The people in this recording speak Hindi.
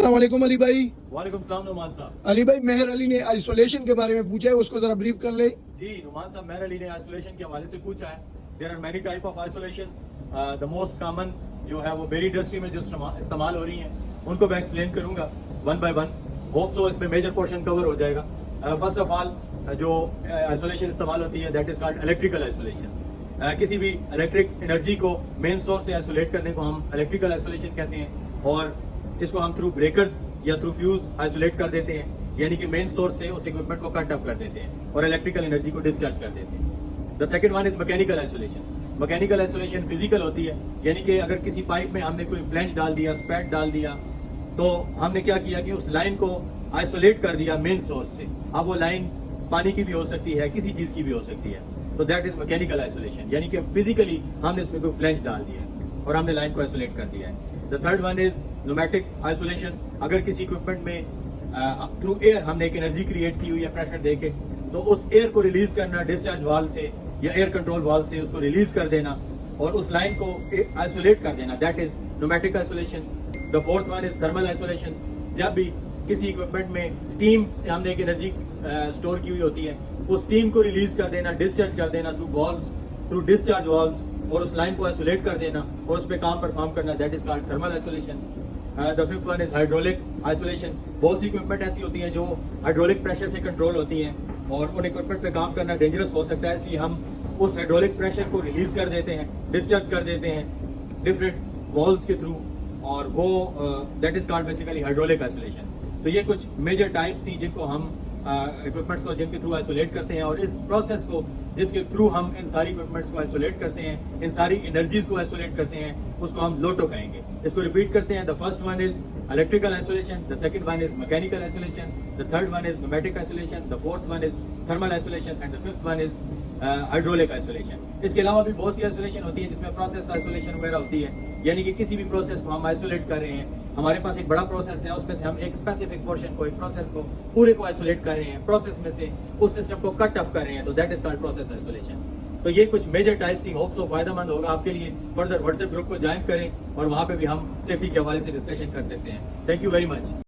अस्सलामुअलैकुम अली भाई। वालेकुम सलाम नुमान साहब। अली भाई, मेहर अली ने आइसोलेशन के बारे में पूछा है, उसको जरा ब्रीफ कर ले। जी नुमान साहब, मेहर अली ने आइसोलेशन के हवाले से पूछा है। There are many type of isolations. The most common जो है वो मेरी इंडस्ट्री में जो इस्तेमाल हो रही हैं उनको मैं एक्सप्लेन करूंगा one by one. Hope so इसमें मेजर पोर्शन कवर हो जाएगा। फर्स्ट ऑफ ऑल जो आइसोलेशन इस्तेमाल होती है that is called electrical isolation. किसी भी इलेक्ट्रिक एनर्जी को मेन सोर्स से आइसोलेट करने को हम इलेक्ट्रिकल आइसोलेशन कहते हैं, और इसको हम थ्रू ब्रेकर्स या थ्रू फ्यूज आइसोलेट कर देते हैं, यानी कि मेन सोर्स से उस इक्विपमेंट को कट ऑफ कर देते हैं और इलेक्ट्रिकल एनर्जी को डिस्चार्ज कर देते हैं। The second one is mechanical isolation. Mechanical isolation physical होती है, यानी कि अगर किसी पाइप में हमने कोई फ्लैंज डाल दिया, स्पैट डाल दिया, तो हमने क्या किया कि उस लाइन को आइसोलेट कर दिया मेन सोर्स से। अब वो लाइन पानी की भी हो सकती है, किसी चीज की भी हो सकती है, तो दैट इज मैकेनिकल आइसोलेशन, यानी कि फिजिकली हमने इसमें कोई फ्लैंज डाल दिया है और हमने लाइन को आइसोलेट कर दिया है। The third one is pneumatic isolation. अगर किसी इक्विपमेंट में थ्रू एयर हमने एक एनर्जी क्रिएट की हुई है प्रेशर देके, तो उस एयर को रिलीज करना डिस्चार्ज वाल्व से या एयर कंट्रोल वाल्व से उसको रिलीज कर देना और उस लाइन को आइसोलेट कर देना, that is pneumatic isolation. The fourth one is thermal isolation. जब भी किसी इक्विपमेंट में स्टीम से हमने एक एनर्जी स्टोर की हुई होती है, उस स्टीम को रिलीज कर देना, डिस्चार्ज कर देना through valves, through discharge valves, और उस लाइन को आइसोलेट कर देना और उस पर काम परफॉर्म करना, that is called thermal isolation. The fifth one is hydraulic isolation. बहुत सी इक्विपमेंट ऐसी होती हैं जो हाइड्रोलिक प्रेशर से कंट्रोल होती हैं और उन इक्विपमेंट पे काम करना डेंजरस हो सकता है, इसलिए हम उस हाइड्रोलिक प्रेशर को रिलीज कर देते हैं, डिस्चार्ज कर देते हैं डिफरेंट वाल्व्स के थ्रू, और वो that is called basically hydraulic isolation. तो ये कुछ मेजर टाइप्स थी जिनको हम इक्विपमेंट्स को जिनके थ्रू आइसोलेट करते हैं, और इस प्रोसेस को जिसके थ्रू हम इन सारी इक्विपमेंट्स को आइसोलेट करते हैं, इन सारी एनर्जीज को आइसोलेट करते हैं, उसको हम लोटो कहेंगे। इसको रिपीट करते हैं। The first one is electrical isolation, the second one is mechanical isolation, the third one is pneumatic isolation, the fourth one is thermal isolation and the fifth one is hydraulic isolation. इसके अलावा भी बहुत सी आइसोलेशन होती है जिसमें प्रोसेस आइसोलेशन वगैरह होती है, यानी कि किसी भी प्रोसेस को हम आइसोलेट कर रहे हैं। हमारे पास एक बड़ा प्रोसेस है, उसमें से हम एक स्पेसिफिक पोर्शन को, एक प्रोसेस को पूरे को आइसोलेट कर रहे हैं, प्रोसेस में से उस सिस्टम को कट ऑफ कर रहे हैं, तो that is called process isolation. तो ये कुछ मेजर टाइप्स थी। होप सो फायदेमंद होगा आपके लिए। फर्दर व्हाट्सएप ग्रुप को ज्वाइन करें और वहां पे भी हम सेफ्टी के हवाले से डिस्कशन कर सकते हैं। Thank you very much.